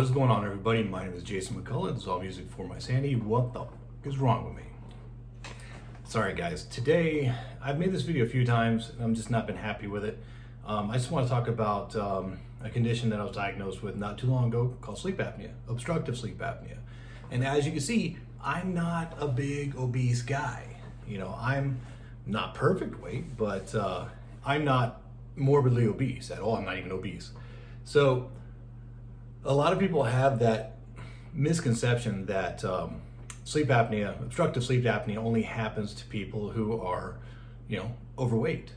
What is going on, everybody? My name is Jason McCullough. This is All Music for My Sanity. What the f is wrong with me? Sorry, guys. Today, I've made this video a few times, and I'm just not been happy with it. I just want to talk about a condition that I was diagnosed with not too long ago called sleep apnea, obstructive sleep apnea. And as you can see, I'm not a big obese guy. You know, I'm not perfect weight, but I'm not morbidly obese at all. I'm not even obese. So a lot of people have that misconception that sleep apnea, obstructive sleep apnea, only happens to people who are, overweight.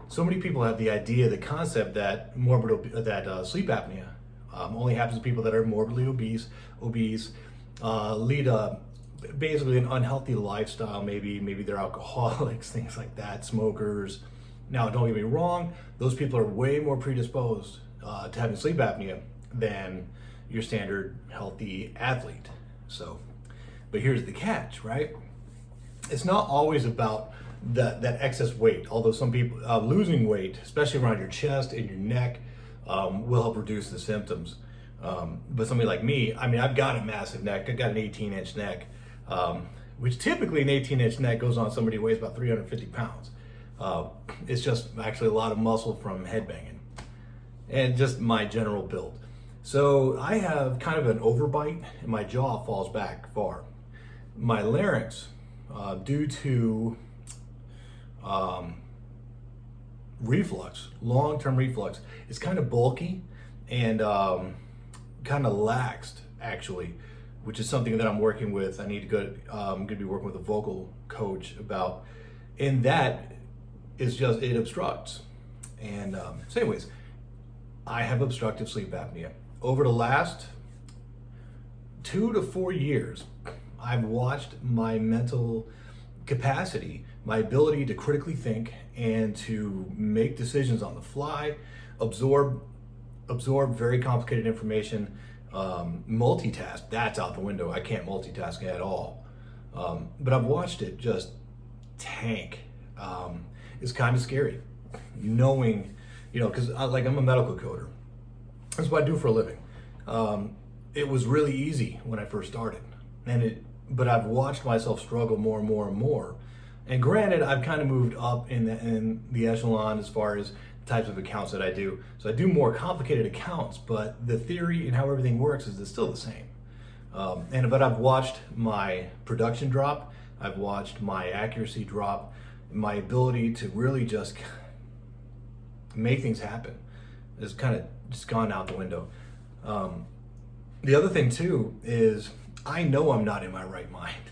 So many people have the idea, the concept that sleep apnea only happens to people that are morbidly obese, lead basically an unhealthy lifestyle. Maybe they're alcoholics, things like that, smokers. Now, don't get me wrong; those people are way more predisposed to having sleep apnea than your standard healthy athlete. So, but here's the catch, right? It's not always about that excess weight, although some people losing weight, especially around your chest and your neck, will help reduce the symptoms. But somebody like me, I've got a massive neck. I've got an 18-inch neck, which typically an 18-inch neck goes on somebody who weighs about 350 pounds. It's just actually a lot of muscle from headbanging and just my general build. So I have kind of an overbite and my jaw falls back far. My larynx, due to reflux, long-term reflux, is kind of bulky and kind of laxed actually, which is something that I'm working with. I need to go, I'm gonna be working with a vocal coach about, and that is just, it obstructs. And so anyways, I have obstructive sleep apnea. Over the last 2 to 4 years, I've watched my mental capacity, my ability to critically think and to make decisions on the fly, absorb very complicated information, multitask, that's out the window. I can't multitask at all. But I've watched it just tank. It's kind of scary knowing, because I'm a medical coder. That's what I do for a living. It was really easy when I first started, but I've watched myself struggle more and more and more. And granted, I've kind of moved up in the echelon as far as the types of accounts that I do. So I do more complicated accounts, but the theory and how everything works is still the same. But I've watched my production drop. I've watched my accuracy drop. My ability to really just make things happen is kind of just gone out the window. The other thing too is I know I'm not in my right mind.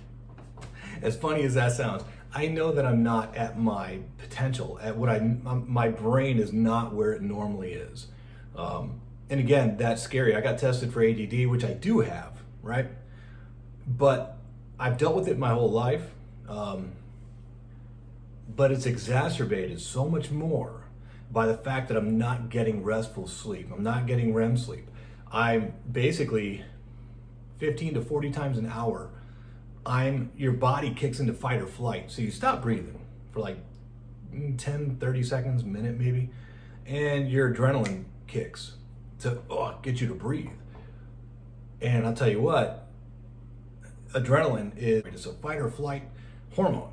As funny as that sounds, I know that I'm not at my potential, at what my brain is not where it normally is. And again, that's scary. I got tested for ADD, which I do have, right? But I've dealt with it my whole life. But it's exacerbated so much more by the fact that I'm not getting restful sleep. I'm not getting REM sleep. I'm basically 15 to 40 times an hour. Your body kicks into fight or flight. So you stop breathing for like 10, 30 seconds, minute maybe, and your adrenaline kicks to get you to breathe. And I'll tell you what, adrenaline is a fight or flight hormone.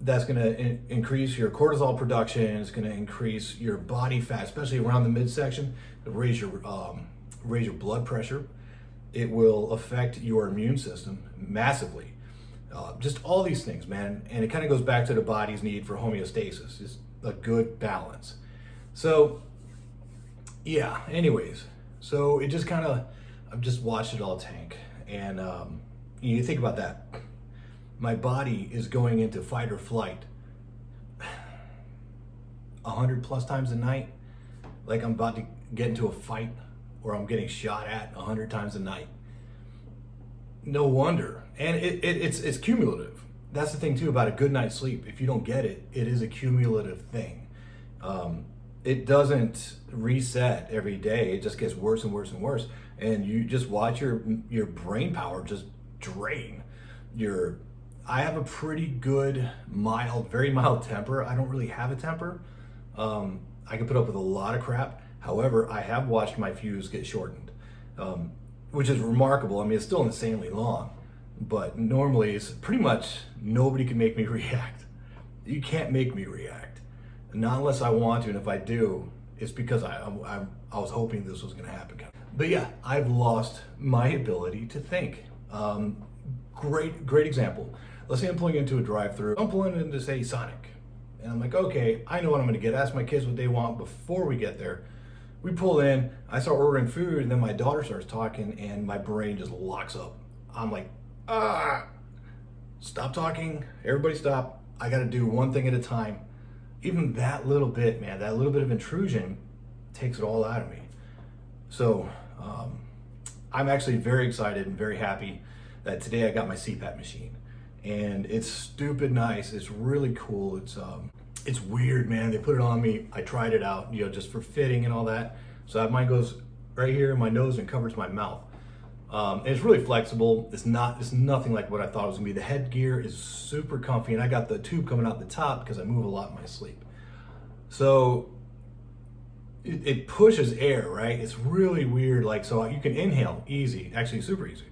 That's going to increase your cortisol production. It's going to increase your body fat, especially around the midsection. It'll raise your blood pressure. It will affect your immune system massively. Just all these things, man. And it kind of goes back to the body's need for homeostasis, just a good balance. So, yeah. Anyways, so it just I've just watched it all tank, and you think about that. My body is going into fight or flight 100+ times a night, like I'm about to get into a fight or I'm getting shot at 100 times a night. No wonder. And it's cumulative. That's the thing too about a good night's sleep. If you don't get it, it is a cumulative thing. It doesn't reset every day. It just gets worse and worse and worse. And you just watch your brain power just drain. I have a pretty good, very mild temper. I don't really have a temper. I can put up with a lot of crap. However, I have watched my fuse get shortened. which is remarkable. I mean, it's still insanely long, but normally it's pretty much nobody can make me react. You can't make me react, not unless I want to, and if I do, it's because I was hoping this was going to happen. But yeah, I've lost my ability to think. Great example. Let's say I'm pulling into a drive-through. I'm pulling into, say, Sonic. And I'm like, okay, I know what I'm gonna get. Ask my kids what they want before we get there. We pull in, I start ordering food, and then my daughter starts talking, and my brain just locks up. I'm like, stop talking, everybody stop. I gotta do one thing at a time. Even that little bit, man, that little bit of intrusion takes it all out of me. So, I'm actually very excited and very happy that today I got my CPAP machine. And it's stupid nice, it's really cool. It's weird, man. They put it on me. I tried it out, just for fitting and all that. So mine goes right here in my nose and covers my mouth. And it's really flexible. It's nothing like what I thought it was gonna be. The headgear is super comfy, and I got the tube coming out the top because I move a lot in my sleep. So it pushes air, right? It's really weird. So you can inhale easy, actually super easy.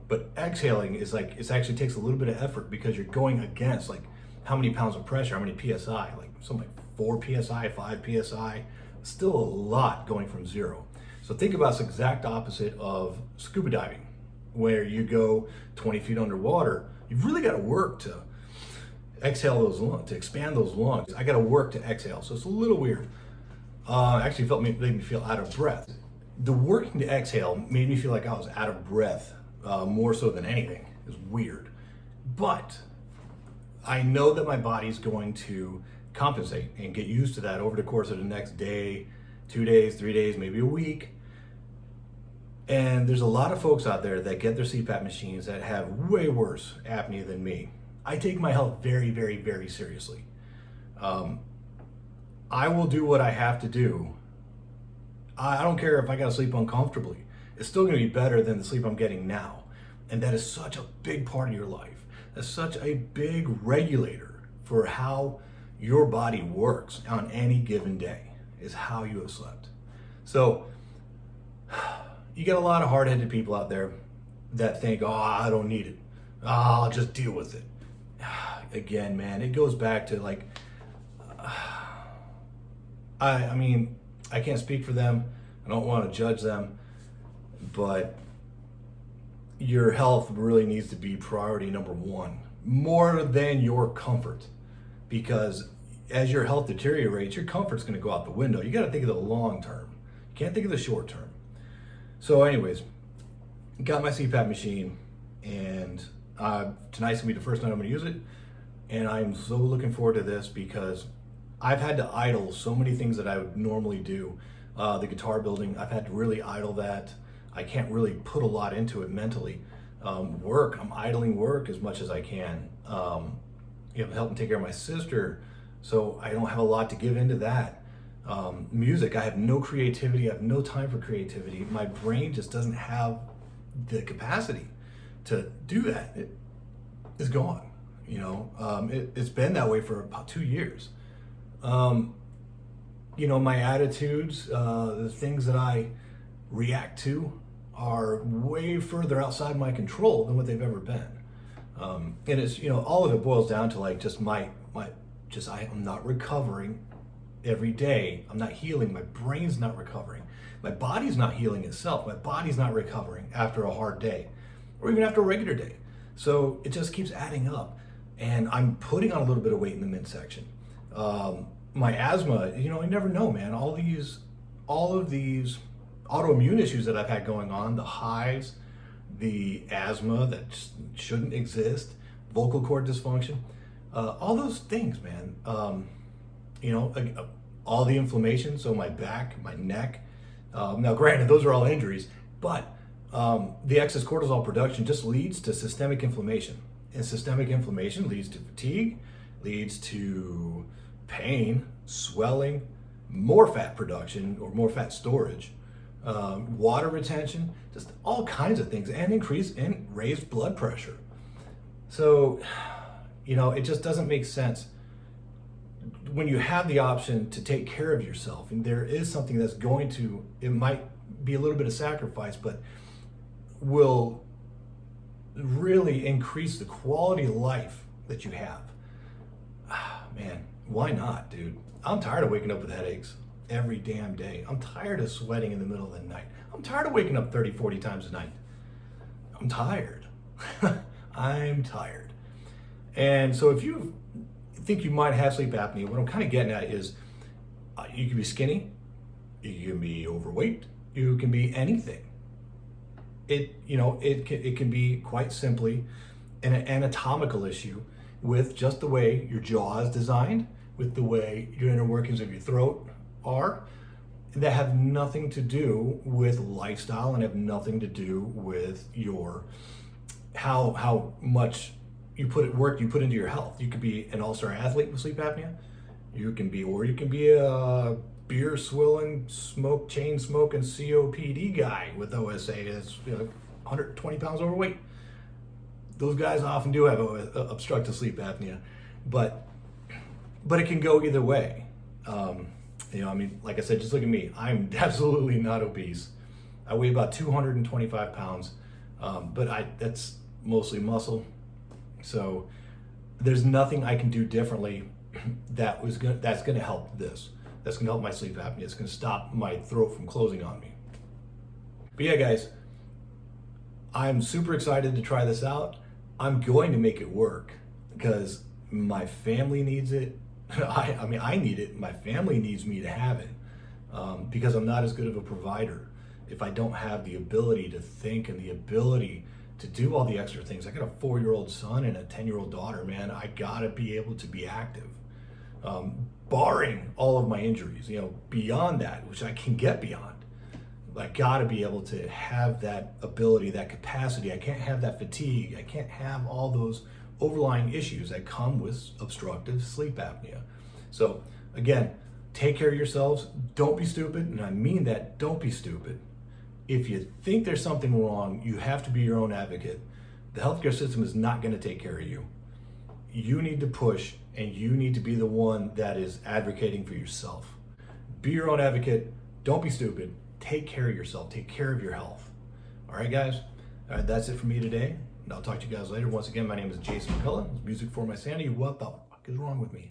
But exhaling is it actually takes a little bit of effort because you're going against how many pounds of pressure, how many PSI, something like 4 PSI, 5 PSI, still a lot going from zero. So think about it's the exact opposite of scuba diving, where you go 20 feet underwater. You've really got to work to exhale those lungs, to expand those lungs. I got to work to exhale. So it's a little weird. Actually made me feel out of breath. The working to exhale made me feel like I was out of breath. More so than anything. It's weird. But I know that my body's going to compensate and get used to that over the course of the next day, 2 days, 3 days, maybe a week. And there's a lot of folks out there that get their CPAP machines that have way worse apnea than me. I take my health very, very, very seriously. I will do what I have to do. I don't care if I gotta sleep uncomfortably. It's still gonna be better than the sleep I'm getting now. And that is such a big part of your life. That's such a big regulator for how your body works on any given day, is how you have slept. So you get a lot of hard-headed people out there that think, oh, I don't need it. Oh, I'll just deal with it. Again, man, it goes back to I mean, I can't speak for them. I don't want to judge them. But your health really needs to be priority number one, more than your comfort. Because as your health deteriorates, your comfort's going to go out the window. You got to think of the long term. You can't think of the short term. So anyways, got my CPAP machine, and tonight's going to be the first night I'm going to use it. And I'm so looking forward to this because I've had to idle so many things that I would normally do. The guitar building, I've had to really idle that. I can't really put a lot into it mentally. Work, I'm idling work as much as I can. Helping take care of my sister, so I don't have a lot to give into that. Music, I have no creativity. I have no time for creativity. My brain just doesn't have the capacity to do that. It is gone. It's been that way for about 2 years. My attitudes, the things that I react to are way further outside my control than what they've ever been. And it's, all of it boils down to I'm not recovering every day. I'm not healing. My brain's not recovering. My body's not healing itself. My body's not recovering after a hard day or even after a regular day. So it just keeps adding up. And I'm putting on a little bit of weight in the midsection. My asthma, I never know, man. All of these autoimmune issues that I've had going on, the hives, the asthma that shouldn't exist, vocal cord dysfunction, all those things, man. All the inflammation, so my back, my neck. Now, granted, those are all injuries, but the excess cortisol production just leads to systemic inflammation. And systemic inflammation leads to fatigue, leads to pain, swelling, more fat production or more fat storage, water retention, just all kinds of things, and raised blood pressure. So, it just doesn't make sense when you have the option to take care of yourself, and there is something that's it might be a little bit of sacrifice, but will really increase the quality of life that you have. Man, why not, dude? I'm tired of waking up with headaches every damn day. I'm tired of sweating in the middle of the night. I'm tired of waking up 30, 40 times a night. I'm tired. I'm tired. And so if you think you might have sleep apnea, what I'm kind of getting at is you can be skinny, you can be overweight, you can be anything. It can be quite simply an anatomical issue with just the way your jaw is designed, with the way your inner workings of your throat are, that have nothing to do with lifestyle and have nothing to do with your how much work you put into your health. You could be an all-star athlete with sleep apnea. You can be a beer swilling, chain smoking COPD guy with OSA that's 120 pounds overweight. Those guys often do have obstructive sleep apnea, but it can go either way. Like I said, just look at me. I'm absolutely not obese. I weigh about 225 pounds, but that's mostly muscle. So there's nothing I can do differently that's going to help this. That's going to help my sleep apnea. It's going to stop my throat from closing on me. But yeah, guys, I'm super excited to try this out. I'm going to make it work because my family needs it. I need it. My family needs me to have it because I'm not as good of a provider if I don't have the ability to think and the ability to do all the extra things. I got a 4-year-old son and a 10-year-old daughter, man. I gotta be able to be active. Barring all of my injuries, beyond that, which I can get beyond, I gotta be able to have that ability, that capacity. I can't have that fatigue. I can't have all those overlying issues that come with obstructive sleep apnea. So again, take care of yourselves. Don't be stupid, and I mean that, don't be stupid. If you think there's something wrong, you have to be your own advocate. The healthcare system is not gonna take care of you. You need to push, and you need to be the one that is advocating for yourself. Be your own advocate. Don't be stupid. Take care of yourself. Take care of your health. All right, guys? All right, that's it for me today, and I'll talk to you guys later. Once again, my name is Jason McCullough. Music for my sanity. What the fuck is wrong with me?